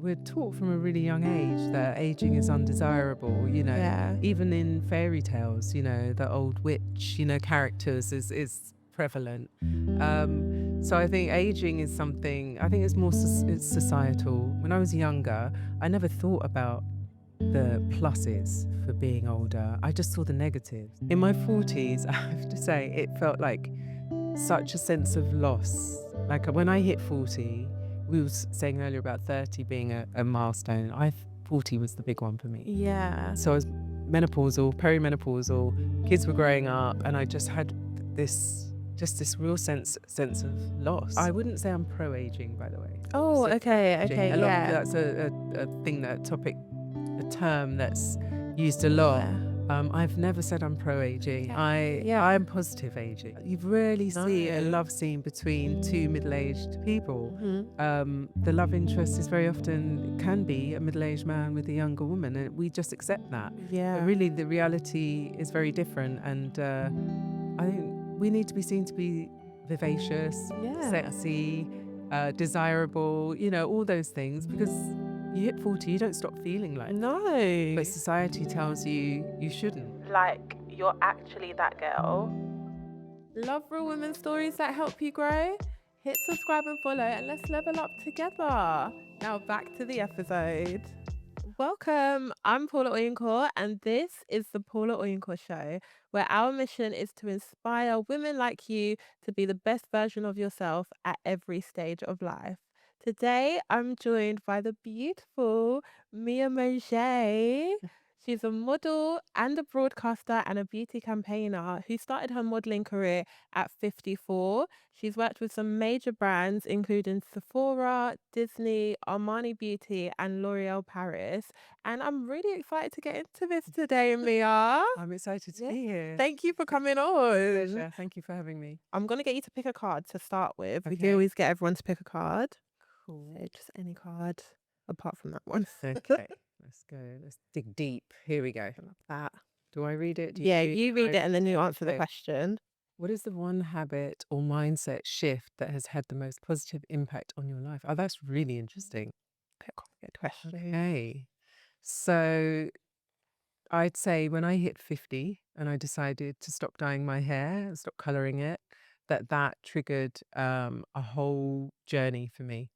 we're taught from a really young age that aging is undesirable, Yeah. even in fairy tales, the old witch, characters is prevalent. So I think aging is something, I think it's more it's societal. When I was younger, I never thought about the pluses for being older. I just saw the negatives. In my 40s, I have to say, it felt like such a sense of loss. Like when I hit 40, we were saying earlier about 30 being a milestone. 40 was the big one for me. Yeah. So I was menopausal, perimenopausal, kids were growing up, and I just had this real sense of loss. I wouldn't say I'm pro-aging, by the way. Oh, So okay, aging, a lot yeah. that's a thing, a term that's used a lot. Yeah. I've never said I'm pro-aging. Yeah. I'm positive aging. You rarely see a No. love scene between two middle-aged people. Mhm. The love interest is very often, can be a middle-aged man with a younger woman, and we just accept that. Yeah. But really, the reality is very different, and I think we need to be seen to be vivacious, Yeah. sexy, desirable, all those things, because you hit 40, you don't stop feeling like that. No. But society tells you you shouldn't. Like, you're actually that girl. Love real women stories that help you grow? Hit subscribe and follow, and let's level up together. Now back to the episode. Welcome, I'm Paula Oyinko, and this is the Paula Oyinko Show, where our mission is to inspire women like you to be the best version of yourself at every stage of life. Today, I'm joined by the beautiful Mia Maugé. She's a model and a broadcaster and a beauty campaigner who started her modeling career at 54. She's worked with some major brands, including Sephora, Disney, Armani Beauty, and L'Oreal Paris. And I'm really excited to get into this today, Mia. I'm excited to be here. Thank you for coming on. Pleasure. Thank you for having me. I'm going to get you to pick a card to start with. We Okay. can always get everyone to pick a card. Cool. So just any card apart from that one. Okay, let's go. Let's dig deep. Here we go. I love that. Do I read it? Yeah, you read it and then you answer the question. What is the one habit or mindset shift that has had the most positive impact on your life? Oh, that's really interesting. Quite a complicated question. Okay. So I'd say when I hit 50 and I decided to stop dyeing my hair and stop coloring it, that triggered a whole journey for me,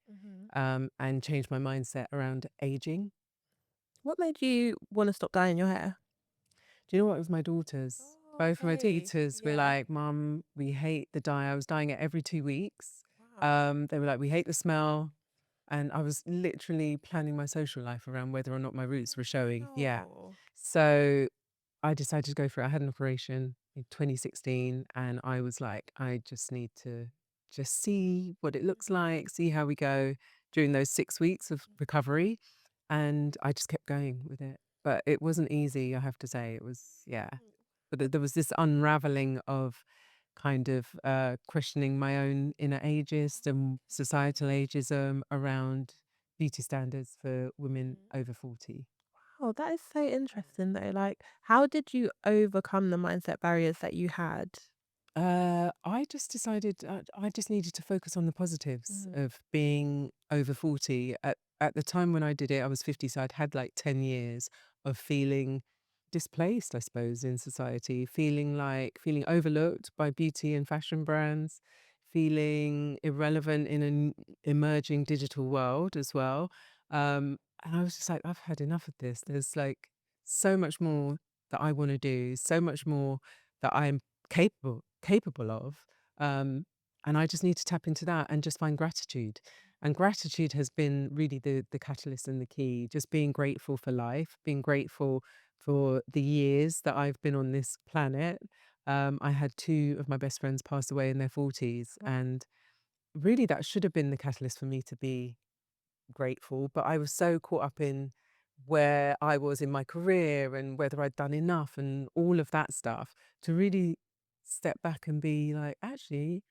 and changed my mindset around aging. What made you want to stop dyeing your hair? Do you know what? It was my daughters. Oh, Both of my okay. daughters were Yeah. like, Mum, we hate the dye. I was dyeing it every 2 weeks. Wow. They were like, we hate the smell. And I was literally planning my social life around whether or not my roots were showing. Yeah. Oh. So I decided to go for it. I had an operation in 2016, and I was like, I just need to just see what it looks like, see how we go during those 6 weeks of recovery. And I just kept going with it. But it wasn't easy, I have to say. It was, yeah. But there was this unraveling of kind of questioning my own inner ageist and societal ageism around beauty standards for women over 40. Oh, that is so interesting though. Like, how did you overcome the mindset barriers that you had? I just decided I just needed to focus on the positives Mhm. of being over 40. At the time when I did it, I was 50, so I'd had like 10 years of feeling displaced, I suppose, in society, feeling overlooked by beauty and fashion brands, feeling irrelevant in an emerging digital world as well. And I was just like, I've had enough of this. There's like so much more that I want to do, so much more that I'm capable of, and I just need to tap into that and just find gratitude. And gratitude has been really the catalyst and the key. Just being grateful for life, being grateful for the years that I've been on this planet. I had two of my best friends pass away in their 40s, and really that should have been the catalyst for me to be grateful. But I was so caught up in where I was in my career and whether I'd done enough and all of that stuff to really step back and be like, actually,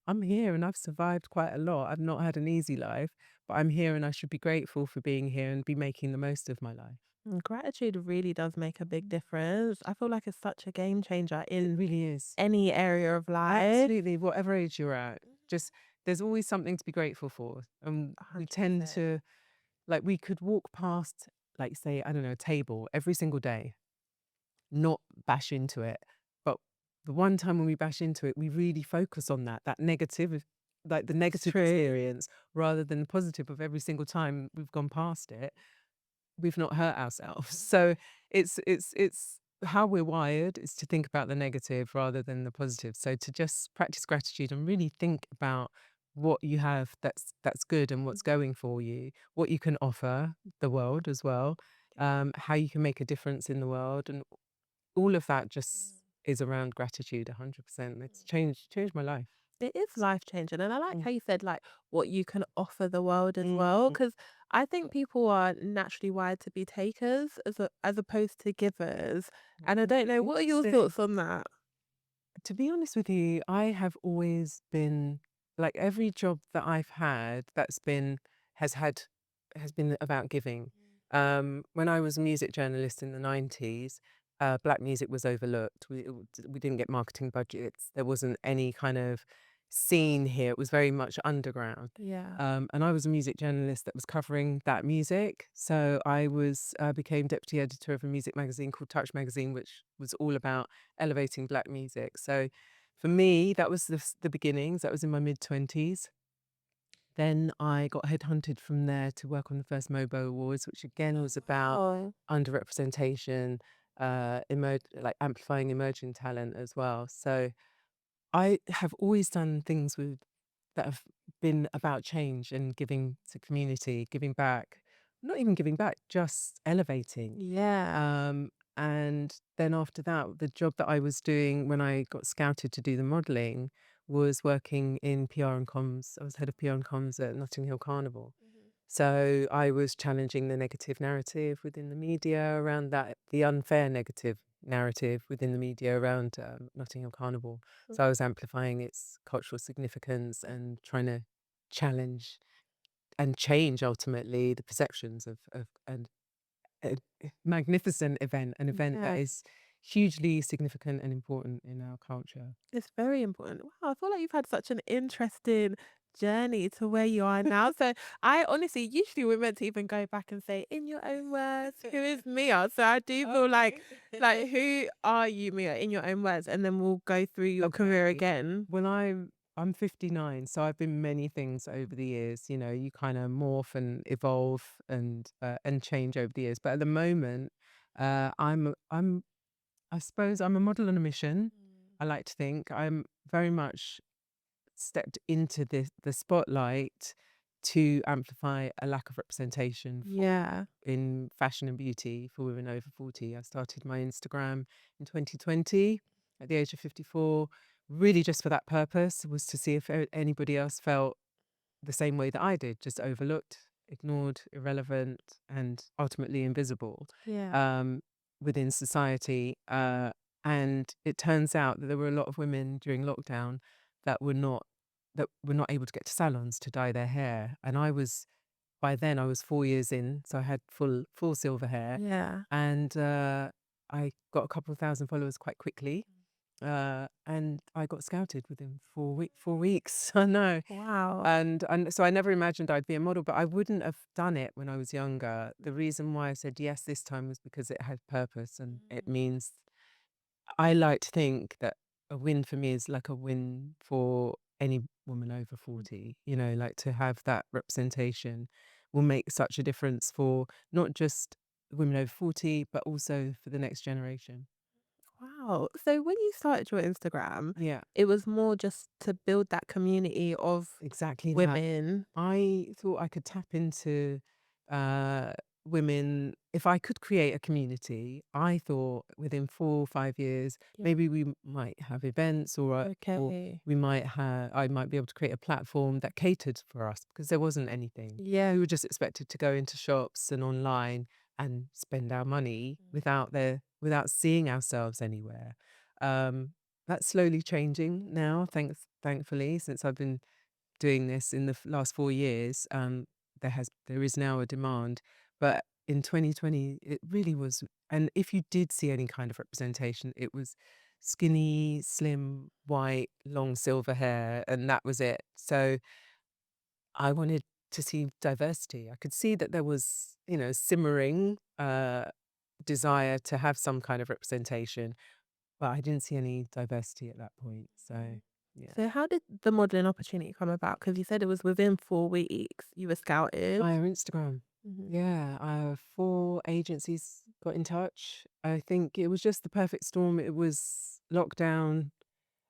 I'm here and I've survived quite a lot. I've not had an easy life, but I'm here and I should be grateful for being here and be making the most of my life. Gratitude really does make a big difference. I feel like it's such a game changer It in really is. any area of life. Absolutely, whatever age you're at, just there's always something to be grateful for. And we tend 100%. to Like we could walk past, like say, I don't know, a table every single day, not bash into it. But the one time when we bash into it, we really focus on that negative, like the It's negative true. experience rather than the positive of every single time we've gone past it. We've not hurt ourselves. So it's how we're wired is to think about the negative rather than the positive. So to just practice gratitude and really think about what you have that's good and what's going for you, what you can offer the world as well, how you can make a difference in the world, and all of that just is around gratitude. 100%. It's changed my life. It is life changing. And I like Mm, how you said, like, what you can offer the world as mm, well. mm, Because I think people are naturally wired to be takers as opposed to givers. And I don't know, what are your interesting. thoughts on that? To be honest with you, I have always been like every job that I've had has had has been about giving. When I was a music journalist in the 90s, black music was overlooked. We didn't get marketing budgets. There wasn't any kind of scene here. It was very much underground. Yeah. And I was a music journalist that was covering that music. So I became deputy editor of a music magazine called Touch Magazine, which was all about elevating black music. So for me, that was the beginnings. That was in my mid-20s. Then I got headhunted from there to work on the first MOBO Awards, which again was about Oh, underrepresentation, like amplifying emerging talent as well. So I have always done things that have been about change and giving to community, giving back, not even giving back, just elevating. yeah. And then after that, the job that I was doing when I got scouted to do the modelling was working in PR and comms. I was head of PR and comms at Notting Hill Carnival. So I was challenging the negative narrative within the media around that, the unfair negative narrative within the media around Notting Hill Carnival. So I was amplifying its cultural significance and trying to challenge and change ultimately the perceptions of a magnificent event, an event that Yeah. is hugely significant and important in our culture. It's very important. Wow, I feel like you've had such an interesting journey to where you are now. So I honestly, usually we're meant to even go back and say, in your own words, who is Mia? So I do feel like who are you, Mia, in your own words? And then we'll go through your career Okay. again. When I'm 59, so I've been many things over the years. You know, you kind of morph and evolve and change over the years. But at the moment, I'm I suppose I'm a model on a mission. I like to think I'm very much stepped into the spotlight to amplify a lack of representation Yeah. in fashion and beauty for women over 40. I started my Instagram in 2020 at the age of 54, really just for that purpose, was to see if anybody else felt the same way that I did, just overlooked, ignored, irrelevant, and ultimately invisible Yeah. um, within society. And it turns out that there were a lot of women during lockdown that were not able to get to salons to dye their hair. And by then I was 4 years in, so I had full silver hair, Yeah. and I got a couple of thousand followers quite quickly. And I got scouted within 4 weeks. I know. Wow. And so I never imagined I'd be a model, but I wouldn't have done it when I was younger. The reason why I said yes this time was because it had purpose, and it means I like to think that a win for me is like a win for any woman over 40. You know, like to have that representation will make such a difference for not just women over 40, but also for the next generation. Wow. So when you started your Instagram, Yeah, it was more just to build that community of exactly that. women. I thought I could tap into uh, women. If I could create a community, I thought within 4 or 5 years, Yeah. maybe we might have events, or Okay. I might be able to create a platform that catered for us because there wasn't anything. Yeah. We were just expected to go into shops and online and spend our money without seeing ourselves anywhere. Um, that's slowly changing now, thankfully, since I've been doing this in the last 4 years. There is now a demand, but in 2020 it really was. And if you did see any kind of representation, it was skinny, slim, white, long silver hair, and that was it. So I wanted to see diversity. I could see that there was, simmering desire to have some kind of representation, but I didn't see any diversity at that point. So, Mhm. yeah. So how did the modeling opportunity come about? Because you said it was within 4 weeks you were scouted. Via Instagram. Mhm. Yeah, 4 agencies got in touch. I think it was just the perfect storm. It was lockdown.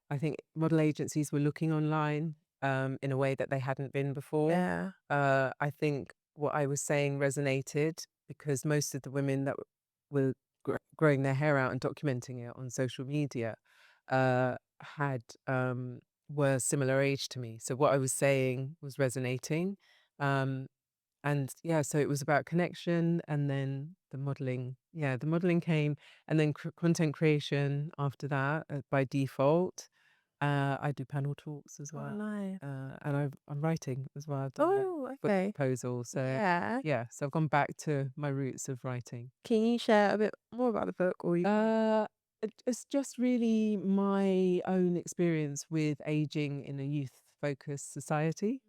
I think model agencies were looking online in a way that they hadn't been before. Yeah. I think what I was saying resonated because most of the women that were growing their hair out and documenting it on social media had were similar age to me. So what I was saying was resonating. Um, and yeah, so it was about connection and then the modeling. Yeah, the modeling came and then content creation after that by default. I do panel talks as Oh, well. nice. And I'm writing as well. I've done a Oh, book okay. proposal. So Yeah. yeah, so I've gone back to my roots of writing. Can you share a bit more about the book or you can It's just really my own experience with aging in a youth-focused society.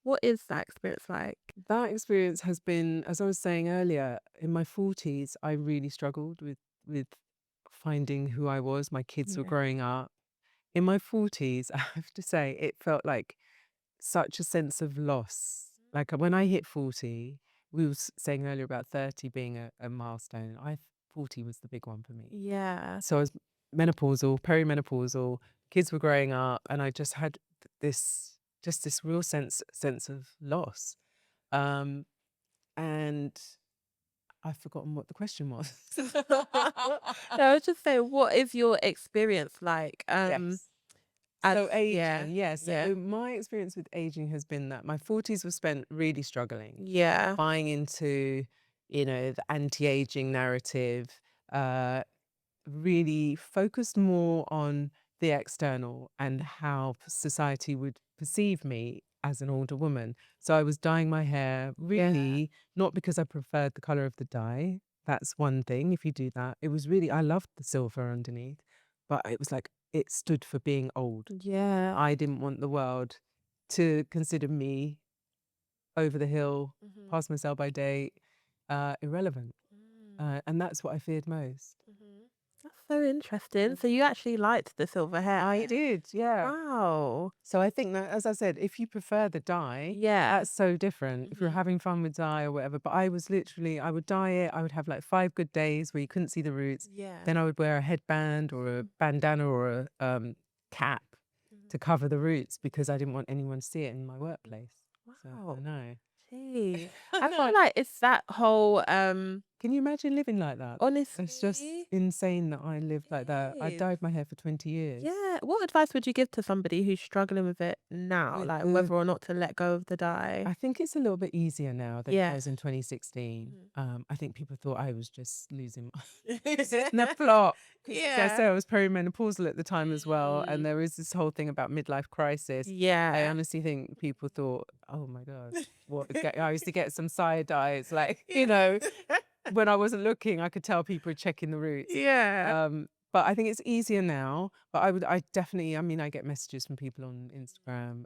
what is that experience like? That experience has been, as I was saying earlier, in my 40s, I really struggled with finding who I was. My kids were Yeah. growing up. In my 40s, I have to say, it felt like such a sense of loss. Like when I hit 40, we were saying earlier about 30 being a milestone. 40 was the big one for me. Yeah. So I was menopausal, perimenopausal, kids were growing up, and I just had this real sense of loss. Um, and I've forgotten what the question was. No, I was just saying, what is your experience like? Yes. As So yeah, aging, yes. yeah, So my experience with aging has been that my 40s were spent really struggling, yeah, buying into, the anti-aging narrative, uh, really focused more on the external and how society would perceive me as an older woman. So I was dyeing my hair yeah, really not because I preferred the color of the dye. That's one thing. If you do that, it was really, I loved the silver underneath, but it was like it stood for being old. yeah. I didn't want the world to consider me over the hill, Mhm. past my sell by date, irrelevant. Mm. And that's what I feared most. Mhm. That's so interesting. So you actually liked the silver I hair? did, yeah. Wow. So I think that, as I said, if you prefer the dye, Yeah. that's so different. If you're Mhm. having fun with dye or whatever. But I was literally, I would dye it. I would have like 5 good days where you couldn't see the roots. Yeah. Then I would wear a headband or a bandana or a cap Mhm. to cover the roots because I didn't want anyone to see it in my workplace. So I Wow. know. Gee. I I feel know. like it's that whole Can you imagine living like that? It's just honestly insane that I lived like that. I it is. dyed my hair for 20 years. Yeah. What advice would you give to somebody who's struggling with it now? With Like the whether or not to let go of the dye? I think it's a little bit easier now than it Yeah. was in 2016. Mhm. I think people thought I was just losing losing the plot because, as I Yeah. say, I was perimenopausal at the time as well, and Mm. there was this whole thing about midlife crisis. I Yeah. honestly think people thought, "Oh my god, what?" I used to get some side eyes, like Yeah. when I wasn't looking, I could tell people were checking the routes. Yeah. But I think it's easier now. But I definitely, I mean, I get messages from people on Instagram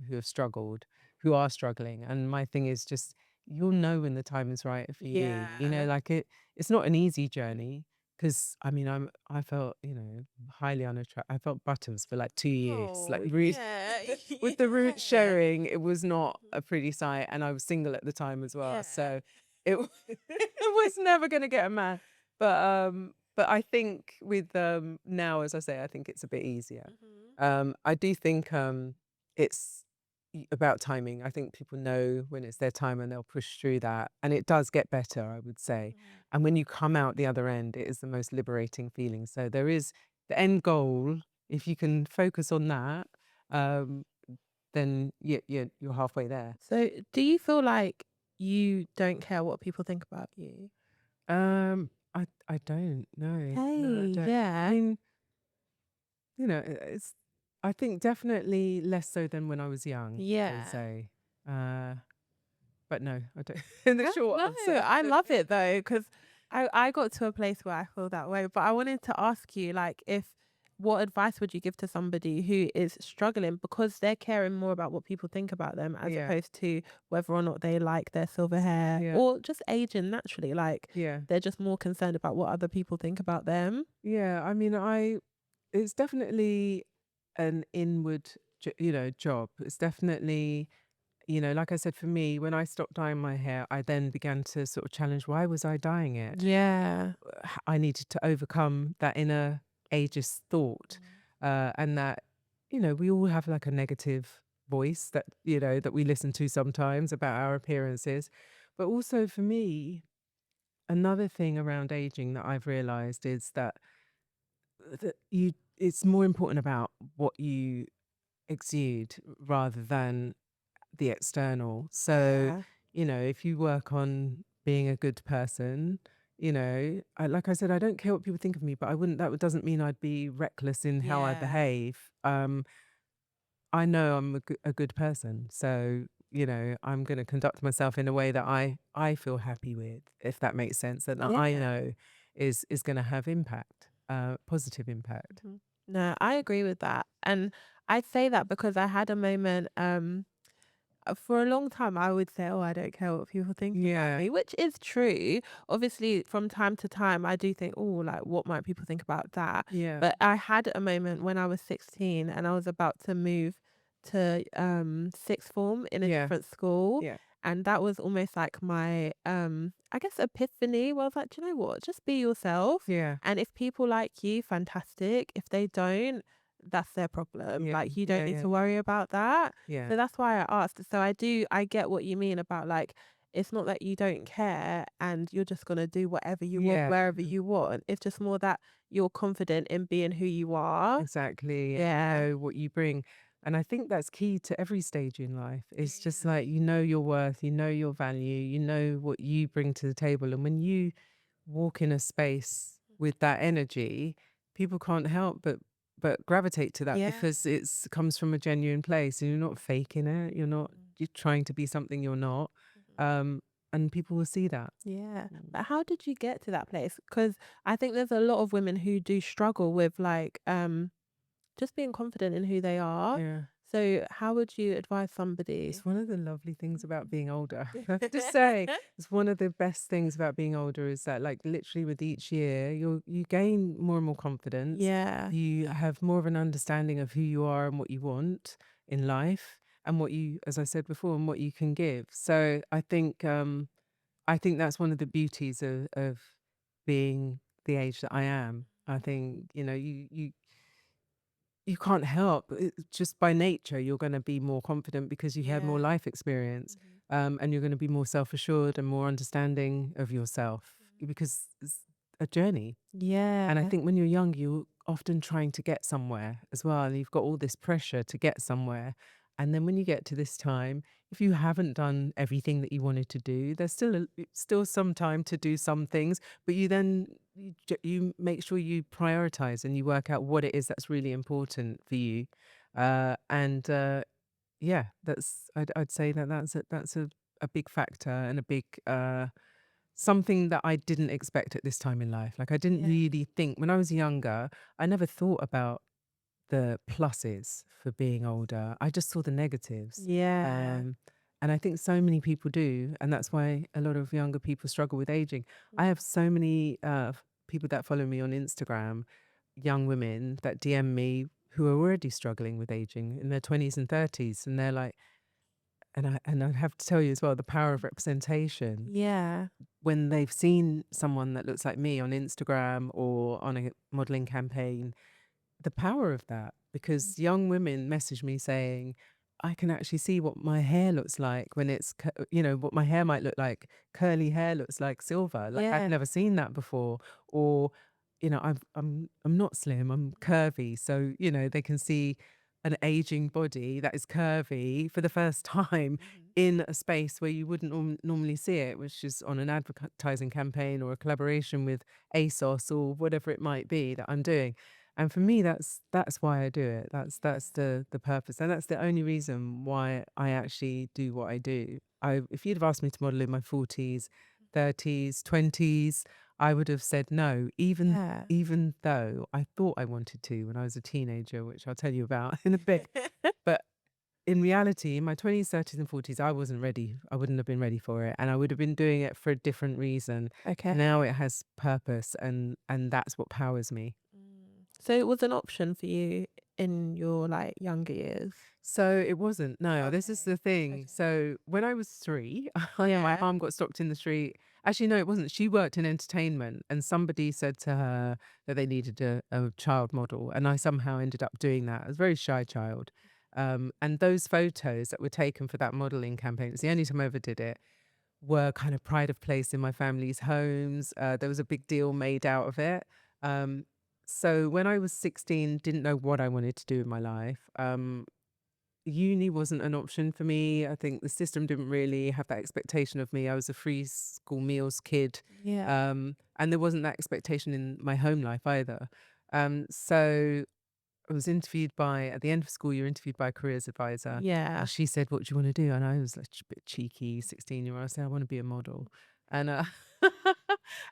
who have struggled, who are struggling. And my thing is just, you'll know when the time is right for you. Yeah. Like it's not an easy journey because I mean, I felt, highly unattractive. I felt buttons for like 2 years, like Oh, really. yeah. With the root Yeah. showing, it was not Mhm. a pretty sight, and I was single at the time as well. Yeah. So it was never gonna get a man. But I think with now, as I say, I think it's a bit easier. Mhm. I do think it's about timing. I think people know when it's their time and they'll push through that. And it does get better, I would say. Mhm. And when you come out the other end, it is the most liberating feeling. So there is the end goal. If you can focus on that, um, then you're halfway there. So, do you feel like you don't care what people think about you? I don't know. No, I Okay, don't. I yeah. mean, it's. I think definitely less so than when I was young. I would Yeah. say, uh, but no, I don't. In the short No, answer, I love it though, because I got to a place where I feel that way. But I wanted to ask you, like, if what advice would you give to somebody who is struggling because they're caring more about what people think about them as Yeah. opposed to whether or not they like their silver hair Yeah. or just aging naturally? Like Yeah. they're just more concerned about what other people think about them. Yeah. I mean, it's definitely an inward, job. It's definitely, like I said, for me, when I stopped dyeing my hair, I then began to sort of challenge, why was I dyeing it? Yeah. I needed to overcome that inner ageist thought, and that, we all have like a negative voice that, that we listen to sometimes about our appearances. But also for me, another thing around aging that I've realized is that it's more important about what you exude rather than the external. So, Yeah. if you work on being a good person, like I said, I don't care what people think of me, but I wouldn't, that doesn't mean I'd be reckless in how I Yeah. behave. I know I'm a good person. So, I'm going to conduct myself in a way that I feel happy with, if that makes sense, that I Yeah. know is going to have impact, positive impact. Mhm. No, I agree with that. And I say that because I had a moment, for a long time, I would say, "Oh, I don't care what people think about Yeah. me," which is true. Obviously, from time to time, I do think, "Oh, like, what might people think about that?" Yeah. But I had a moment when I was 16 and I was about to move to sixth form in a Yeah. different school. Yeah. And that was almost like my, I guess, epiphany. Where I was like, "Do you know what? Just be yourself. Yeah. And if people like you, fantastic. If they don't, that's their problem. Yeah. Like, you don't Yeah. need Yeah. to worry about that." Yeah. So that's why I asked. So I get what you mean about like, it's not that you don't care and you're just gonna do whatever you want Yeah. wherever you want. It's just more that you're confident in being who you are. Exactly. And you Yeah. know what you bring. And I think that's key to every stage in life. It's just Yeah. like, you know your worth, you know your value, you know what you bring to the table. And when you walk in a space with that energy, people can't help but gravitate to that Yeah. because it's comes from a genuine place. And you're not faking it. Mhm. You're trying to be something you're not. Mhm. Um, and people will see that. Yeah. Mm. But how did you get to that place? Because I think there's a lot of women who do struggle with like just being confident in who they are. Yeah. So how would you advise somebody? It's one of the lovely things about being older. I have to say, it's one of the best things about being older is that, like, literally with each year, you gain more and more confidence. Yeah. You have more of an understanding of who you are and what you want in life, and what you, as I said before, and what you can give. So I think that's one of the beauties of being the age that I am. I think you can't help just by nature you're going to be more confident because you have more Yeah. life experience, Mhm. and you're going to be more self-assured and more understanding of yourself because it's a journey. And I Yeah. think when you're young, you're often trying to get somewhere as well. And you've got all this pressure to get somewhere. And then when you get to this time, if you haven't done everything that you wanted to do, there's still some time to do some things. But you make sure you prioritize and you work out what it is that's really important for you. And Yeah, I'd say that that's a big factor and a big something that I didn't expect at this time in life. Like, I didn't Yeah. really think when I was younger, I never thought about the pluses for being older. I just saw the negatives. Yeah. Um, and I think so many people do. And that's why a lot of younger people struggle with aging. I have so many people that follow me on Instagram, young women that DM me who are already struggling with aging in their 20s and 30s. And they're like, and I have to tell you as well, the power of representation Yeah. when they've seen someone that looks like me on Instagram or on a modeling campaign, the power of that. Because young women message me saying, I can actually see what my hair looks like when what my hair might look like. Curly hair looks like silver. Like, I've Yeah. never seen that before. Or, I'm not slim, I'm curvy. So, they can see an aging body that is curvy for the first time Mhm. in a space where you wouldn't normally see it, which is on an advertising campaign or a collaboration with ASOS or whatever it might be that I'm doing. And for me, that's why I do it. That's the purpose, and that's the only reason why I actually do what I do. If you'd have asked me to model in my 40s, 30s, 20s, I would have said no, Yeah. even though I thought I wanted to when I was a teenager, which I'll tell you about in a bit. But in reality, in my 20s, 30s, and 40s, I wasn't ready. I wouldn't have been ready for it, and I would have been doing it for a different reason. Okay. Now it has purpose, and that's what powers me. So it was an option for you in your like younger years. So it wasn't. No, this is Okay. the thing. Okay. So when I was 3, my Yeah. mum got stopped in the street. Actually, no, it wasn't. She worked in entertainment, and somebody said to her that they needed a child model, and I somehow ended up doing that. I was a very shy child. And those photos that were taken for that modeling campaign, it's the only time I ever did it, were kind of pride of place in my family's homes. There was a big deal made out of it. Um, so when I was 16, didn't know what I wanted to do in my life. Uni wasn't an option for me. I think the system didn't really have that expectation of me. I was a free school meals kid. Yeah. And there wasn't that expectation in my home life either. So I was interviewed by, at the end of school, you're interviewed by a careers advisor. Yeah. And she said, "What do you want to do?" And I was like a bit cheeky, 16-year-old. I said, "I want to be a model." And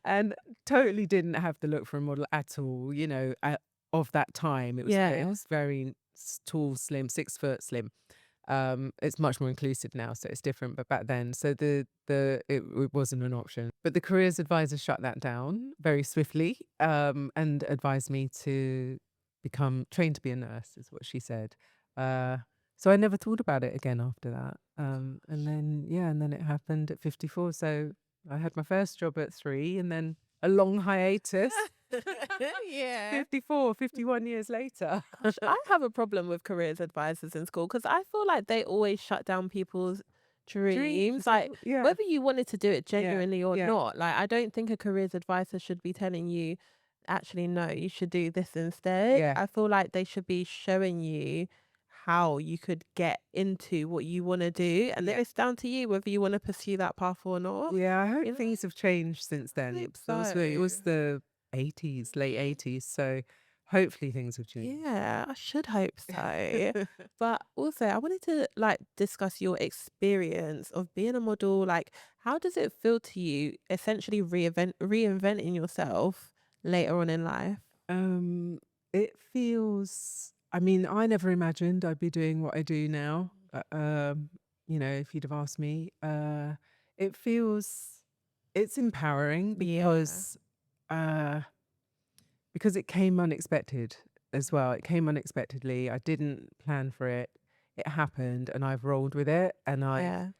and totally didn't have the look for a model at all, of that time. It Yeah. was very tall, slim, 6 foot slim. It's much more inclusive now, so it's different. But back then, so it wasn't an option. But the careers advisor shut that down very swiftly, and advised me to become trained to be a nurse, is what she said. Uh, so I never thought about it again after that. And then it happened at 54. So I had my first job at 3, and then a long hiatus. Yeah. 54, 51 years later. Gosh, I have a problem with careers advisors in school because I feel like they always shut down people's dreams. Dreams. Like Yeah. whether you wanted to do it genuinely or Yeah. not. Like I don't think a careers advisor should be telling you, actually, no, you should do this instead. Yeah. I feel like they should be showing you how you could get into what you want to do. And then Yeah. it's down to you whether you want to pursue that path or not. Yeah, I You hope know? things have changed since then. Hope It was so. the 80s, late 80s, so hopefully things have changed. Yeah, I should hope so. But also, I wanted to like discuss your experience of being a model. Like, how does it feel to you essentially reinventing yourself later on in life? Um, it feels, I mean, I never imagined I'd be doing what I do now. If you'd have asked me. It feels, it's empowering Yeah. uh because it came unexpected as well. It came unexpectedly. I didn't plan for it. It happened and I've rolled with it, and Yeah.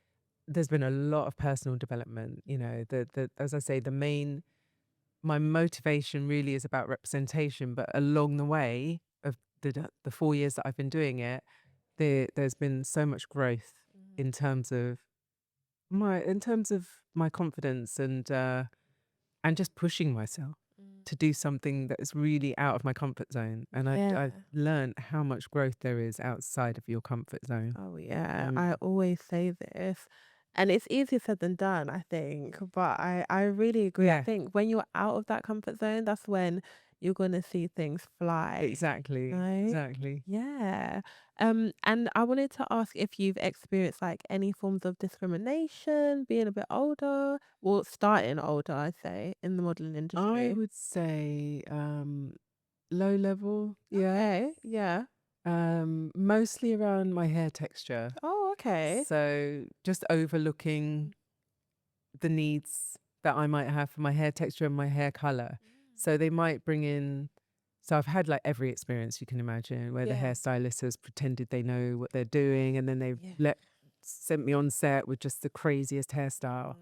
there's been a lot of personal development, the as I say, my motivation really is about representation, but along the way of the 4 years that I've been doing it, there's been so much growth in terms of my confidence, and just pushing myself to do something that is really out of my comfort zone. And Yeah. I've learned how much growth there is outside of your comfort zone. Oh, yeah. Mm. I always say this. And it's easier said than done, I think. But I really agree. I Yeah, think when you're out of that comfort zone, that's when you're gonna see things fly. exactly. Right? Exactly. Yeah. And I wanted to ask if you've experienced like any forms of discrimination, being a bit older, or starting older, I'd say, in the modeling I industry. would say low level, yeah. Okay. Yeah. Mostly around my hair texture. Oh, okay. So just overlooking the needs that I might have for my hair texture and my hair color. So they might bring in, so I've had like every experience you can imagine where the Yeah. hairstylist has pretended they know what they're doing, and then they've Yeah. sent me on set with just the craziest hairstyle.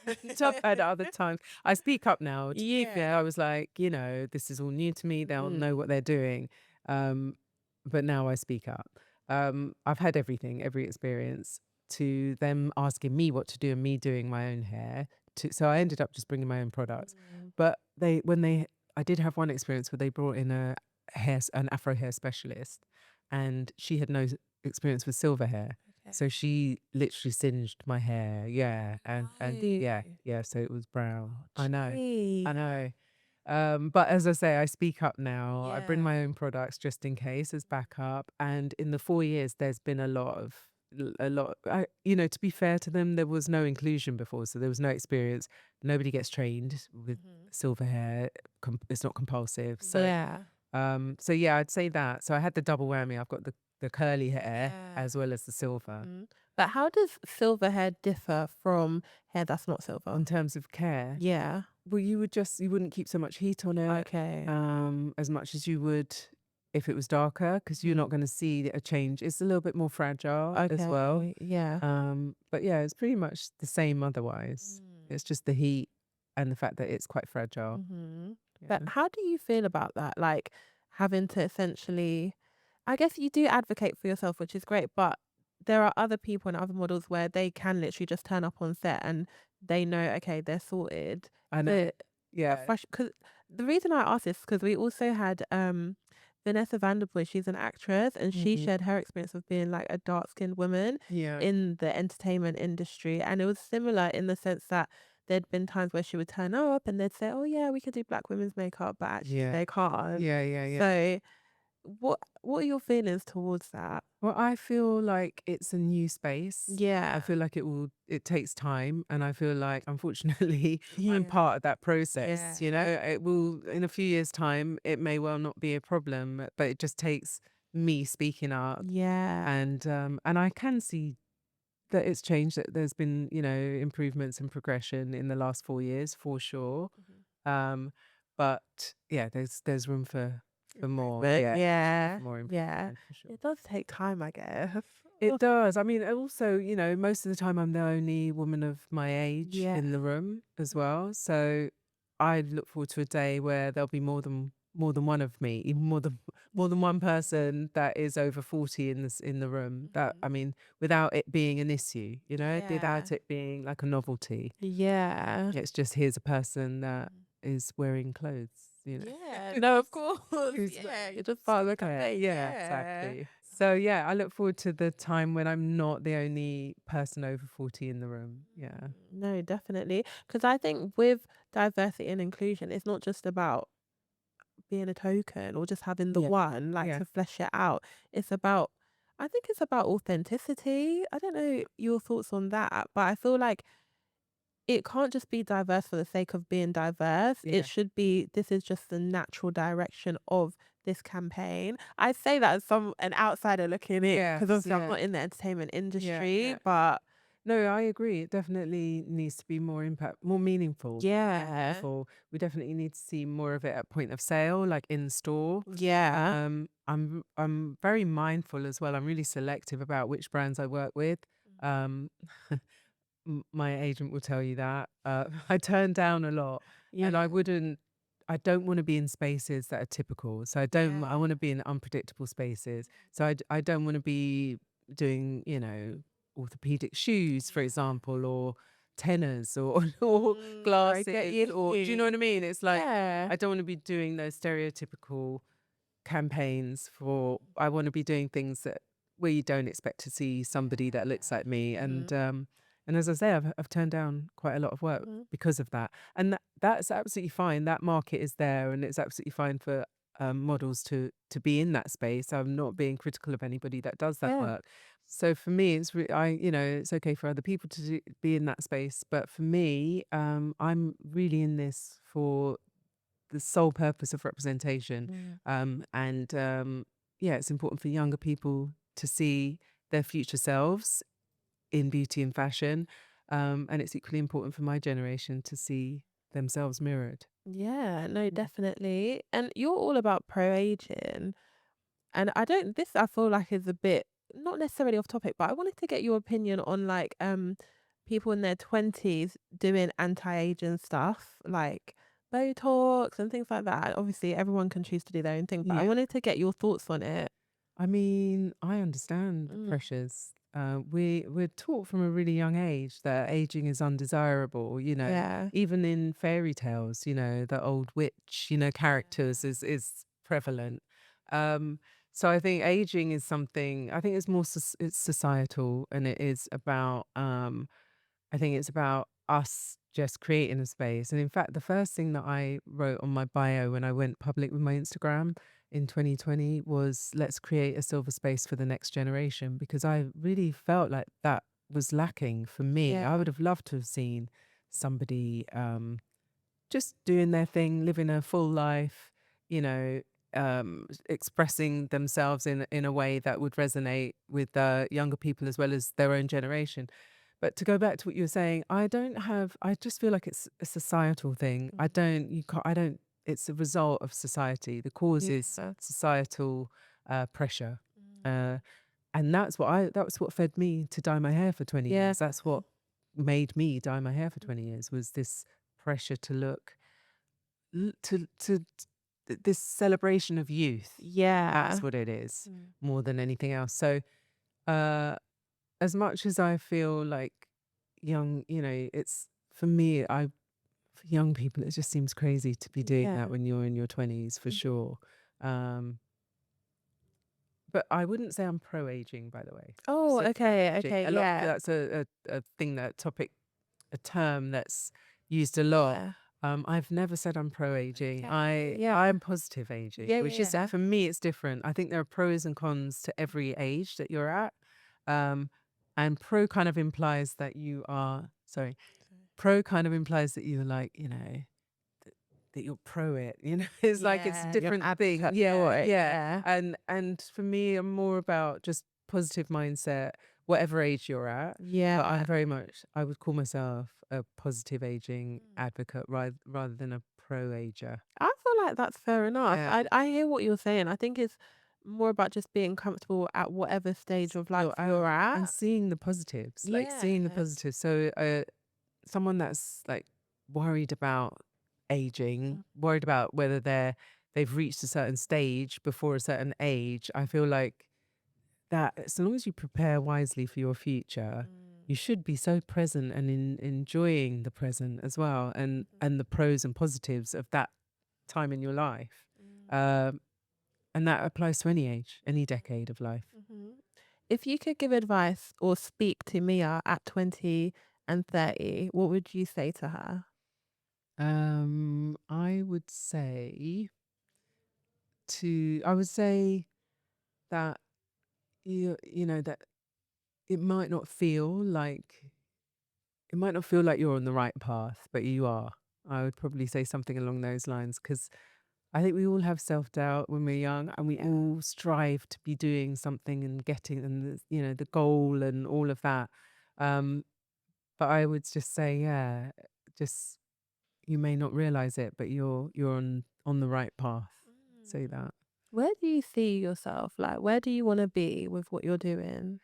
Mhm. And I've had other times. I speak up now. To be fair, Yeah. I was like, this is all new to me. They'll Mm. know what they're doing. Um, but now I speak up. I've had everything, every experience, to them asking me what to do and me doing my own hair. So I ended up just bringing my own products. Mm. But I did have one experience where they brought in an Afro hair specialist, and she had no experience with silver hair. Okay. So she literally singed my hair, yeah, and yeah, No. yeah. So it was brown. Oh, I know, gee. I know. But as I say, I speak up now. I bring Yeah. my own products just in case as backup. And in the 4 years, there's been a lot of a lot. To be fair to them, there was no inclusion before, so there was no experience. Nobody gets trained with Mhm. silver hair. It's not compulsive. Yeah. So yeah, I'd say that. So I had the double whammy. I've got the curly hair Yeah. as well as the silver. Mhm. But how does silver hair differ from hair that's not silver? In terms of care, Yeah. well, you wouldn't keep so much heat on it, Okay. as much as you would if it was darker, because you're Mhm. not gonna see a change. It's a little bit more fragile as well. Okay. Yeah. But yeah, it's pretty much the same otherwise. Mm. It's just the heat and the fact that it's quite fragile. Mhm. But Yeah. how do you feel about that? Like having to essentially, I guess you do advocate for yourself, which is great, but there are other people and other models where they can literally just turn up on set and they know, okay, they're sorted. I know. The Yeah. because the reason I asked this because we also had Vanessa Vanderpool, she's an actress, and she Mhm. shared her experience of being like a dark skinned woman Yeah. in the entertainment industry. And it was similar in the sense that there'd been times where she would turn up and they'd say, "Oh yeah, we can do black women's makeup," but actually Yeah. they can't. Yeah, yeah, yeah. So what are your feelings towards that? Well, I feel like it's a new space. I Yeah. feel like it takes time, and I feel like unfortunately I'm Yeah. part of that process, Yeah. you know? It will in a few years' time, it may well not be a problem, but it just takes me speaking up Yeah. and I can see that it's changed, that there's been, improvements and progression in the last 4 years for sure. Mhm. Um, but yeah, there's room for more. Improvement. Yeah, Yeah. for more Yeah. improvement for sure. It does take time, I guess. It does. I mean, also, most of the time I'm the only woman of my age Yeah. in the room as well. So I look forward to a day where there'll be more than one of me, even more than one person that is over 40 in the room. That I Mhm. mean, without it being an issue, Yeah. without it being like a novelty. Yeah. It's just here's a person that Mhm. is wearing clothes. Yeah. No, of course. Who's Yeah. You're just part of the self-care. campaign. Yeah, Yeah. exactly. So yeah, I look forward to the time when I'm not the only person over 40 in the room. Yeah. No, definitely. Because I think with diversity and inclusion, it's not just about being a token or just having the Yeah. one, like Yeah. to flesh it out. It's about, I think it's about authenticity. I don't know your thoughts on that, but I feel like it can't just be diverse for the sake of being diverse. It Yeah. should be, this is just the natural direction of this campaign. I say that as an outsider looking in because Yes. obviously I'm Yeah. not in the entertainment Yeah. industry, Yeah. but No, I agree. It definitely needs to be more meaningful. yeah, We definitely need to see more of it at point of sale, like in store. yeah. I'm very mindful as well. I'm really selective about which brands I work with. Um, my agent will tell you that. I turn down a lot, and Yeah. I don't want to be in spaces that are typical. So I Yeah. want to be in unpredictable spaces. So I don't want to be doing, orthopedic shoes, for example, or tenors or, or I get glasses, you. or do you know what I mean? It's like, Yeah. I don't want to be doing those stereotypical campaigns I want to be doing things that where you don't expect to see somebody that looks like me. Mhm. And as I say, I've turned down quite a lot of work Mhm. because of that. And that's absolutely fine. That market is there, and it's absolutely fine for models to be in that space. I'm not being critical of anybody that does that Yeah. work. So for me, it's okay for other people be in that space, but for me, I'm really in this for the sole purpose of representation. Mm. Yeah, it's important for younger people to see their future selves in beauty and fashion. And it's equally important for my generation to see themselves mirrored. Yeah, no, Mm. definitely. And you're all about pro aging. And I don't this I feel like is a bit not necessarily off topic, but I wanted to get your opinion on like people in their 20s doing anti-aging stuff like Botox and things like that. Obviously everyone can choose to do their own thing, but I Yeah. wanted to get your thoughts on it. I mean, I understand the Mm. pressures. We're taught from a really young age that aging is undesirable. Yeah. Even in fairy tales, the old witch, characters is prevalent. Um, so I think aging is something. I think it's more it's societal, and it is about. I think it's about us just creating a space. And in fact, the first thing that I wrote on my bio when I went public with my Instagram in 2020 was let's create a silver space for the next generation, because I really felt like that was lacking for me. I Yeah. would have loved to have seen somebody just doing their thing, living a full life, you know, expressing themselves in a way that would resonate with younger people as well as their own generation. But to go back to what you were saying, I just feel like it's a societal thing. I don't, it's a result of society. The cause is Yeah. societal pressure. Mm. Uh, and that's what fed me to dye my hair for 20 Yeah. years. That's what made me dye my hair for 20 years, was this pressure to look this celebration of youth. Yeah. That's what it is, Mm. more than anything else. So, uh, as much as I feel like young, it's for me, for young people, it just seems crazy to be doing Yeah. that when you're in your 20s, for Mhm. sure. Um, but I wouldn't say I'm pro aging, by the way. You Oh, said okay, pro-aging. okay, A lot, yeah. that's a thing, a term that's used a lot. Yeah. I've never said I'm pro aging. Okay, yeah. I'm positive aging, Yeah, which is, yeah. for me, it's different. I think there are pros and cons to every age that you're at. Um, and kind of implies that you are sorry. Pro kind of implies that you're like, that you're pro it. It's like it's a Yeah, you're an different thing. advocate for Yeah, it, yeah. yeah. And for me, I'm more about just positive mindset, whatever age you're at. But Yeah. I would call myself a positive aging advocate rather than a pro ager. I feel like that's fair enough. Yeah. I hear what you're saying. I think it's more about just being comfortable at whatever stage of life you're And at. seeing the positives, like seeing the Yeah. positives. So, someone that's like worried about aging, worried about whether they've reached a certain stage before a certain age, I feel like that as long as you prepare wisely for your future, you should be so present and enjoying the present as well, and the pros and positives of that time in your life. Um, and that applies to any age, any decade of life. Mhm. If you could give advice or speak to Mia at 20 and 30, what would you say to her? I would say I would say that that it might not feel like you're on the right path, but you are. I would probably say something along those lines, because I think we all have self-doubt when we're young, and we Yeah. all strive to be doing something and getting, and the goal and all of that. Um, but I would just say, yeah, just you may not realize it, but you're on the right path. Say that. Where do you see yourself? Like, where do you want to be with what you're doing?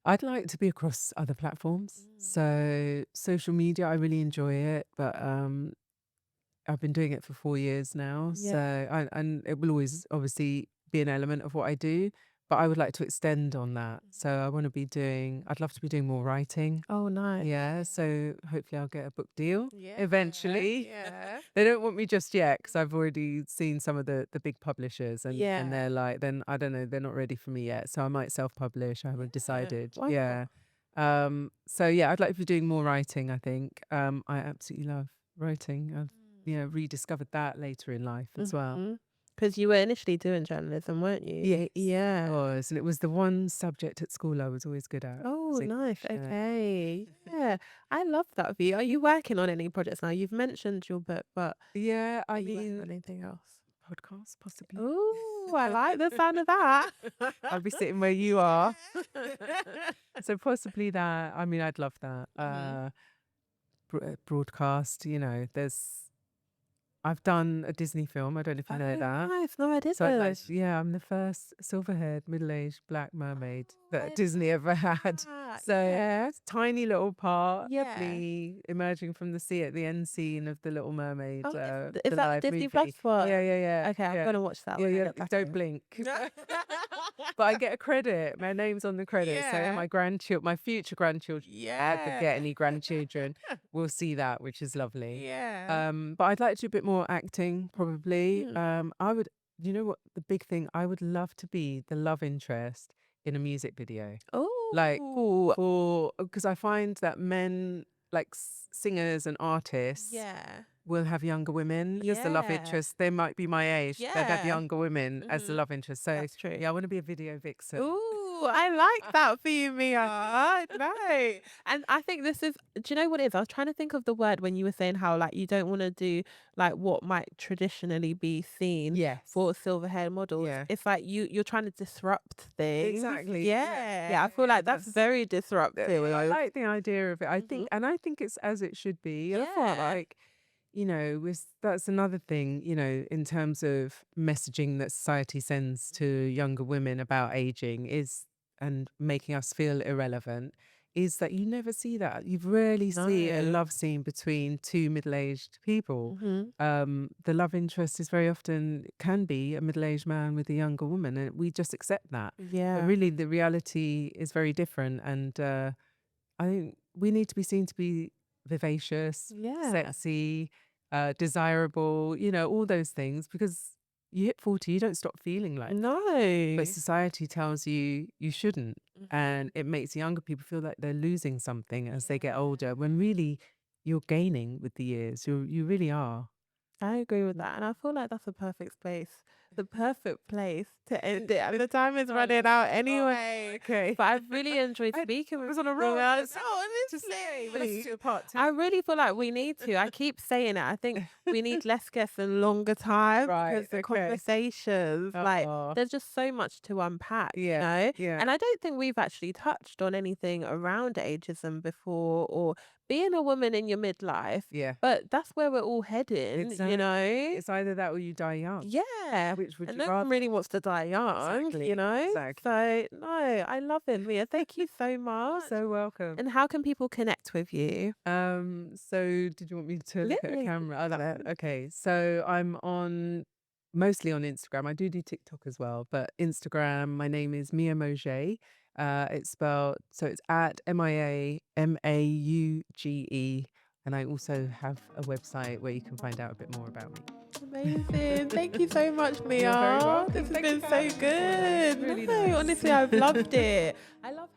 I'd like to be across other platforms. So social media, I really enjoy it, but I've been doing it for 4 years now. So Yeah. and it will always obviously be an element of what I do, but I would like to extend on that. So I'd love to be doing more writing. Oh, nice. Yeah, so hopefully I'll get a book deal Yeah. eventually. Yeah. They don't want me just yet, because I've already seen some of the big publishers, and Yeah. they're like, then I don't know, they're not ready for me yet. So I might self-publish. I haven't decided. Why Yeah. So yeah, I'd like to be doing more writing, I think. I absolutely love writing. I've rediscovered that later in life as well. not? Because you were initially doing journalism, weren't you? Yes, it Yeah. was, and it was the one subject at school I was always good at. Oh, was nice. English, yeah. Okay. Yeah. I love that for you. Are you working on any projects now? You've mentioned your book, but Yeah, are I you working mean, on anything else? podcast possibly. Oh, I like the sound of that. I'll be sitting where you are. So possibly that. I mean, I'd love that. Broadcast, I've done a Disney film. I don't know if you know that. Nice. No, I So didn't. yeah, I'm the first silver-haired, middle-aged black mermaid that I Disney ever had. that. So Yeah. it's a tiny little part of Yeah. me emerging from the sea at the end scene of The Little Mermaid, Oh, is the that the live Disney Plus movie. one? Yeah, yeah, yeah. Okay, I'm Yeah. gonna watch that Yeah, when I yeah. get back Don't in. blink. But I get a credit. My name's on the credit. So Yeah. my future grandchildren, if I ever get any grandchildren, will see that, which is lovely. Yeah. But I'd like to do a bit more acting, probably. Mm. I would, you know what, the big thing, I would love to be the love interest in a music video. Like, Oh. because I find that men, like singers and artists, Yeah. will have younger women as the love Yeah. interest. They might be my age. They'll have Yeah. younger women as the love interest. So That's true. yeah, I want to be a video vixen. Ooh, I like that for you, Mia. No. And I think this is, do you know what it is? I was trying to think of the word when you were saying how like you don't want to do like what might traditionally be seen Yes. for silver hair models. Yeah. It's like you're trying to disrupt things. Exactly. Yeah. Yeah. I feel like that's very disruptive. I like the idea of it. I think it's as it should be. And I feel Yeah. like, that's another thing, in terms of messaging that society sends to younger women about aging and making us feel irrelevant, is that you never see that. You rarely see a No. love scene between two middle-aged people. The love interest is very often can be a middle-aged man with a younger woman, and we just accept that. But Yeah. really, the reality is very different, and I think we need to be seen to be vivacious, Yeah. sexy, desirable, all those things, because you hit 40, you don't stop feeling like that. No. But society tells you you shouldn't. And Mm-hmm. it makes younger people feel like they're losing something as they get Yeah. older, when really you're gaining with the years. You really are. I agree with that. And I feel like that's a perfect space, the perfect place to end it. And the time is running out anyway. Okay. But I've really enjoyed speaking with was on a you. roll. Mia. Let's- No, Just say, honestly. let's do a part two. I really feel like we need to. I keep saying it. I think we need less guests and longer time Right, because the okay. conversations, like, Aw. there's just so much to unpack, you Yeah, know? yeah. And I don't think we've actually touched on anything around ageism before or being a woman in your midlife. Yeah. But that's where we're all heading, Exactly. you know? It's either that or you die young. Yeah. Which would And you no rather? one really wants to die young, Exactly, you know? exactly. So, no, I love it, Mia. Thank you so much. So welcome. And how can people connect with you? So did you want me to look at a Yeah. camera? Oh, that, okay. So I'm mostly on Instagram. I do TikTok as well, but Instagram, my name is Mia Maugé. It's spelled, so it's at MIAMAUGE. And I also have a website where you can find out a bit more about me. Amazing. Thank you so much, Mia. You're very welcome. This has Thank you been for so having me. good. Really No, nice. honestly, I've loved it. I love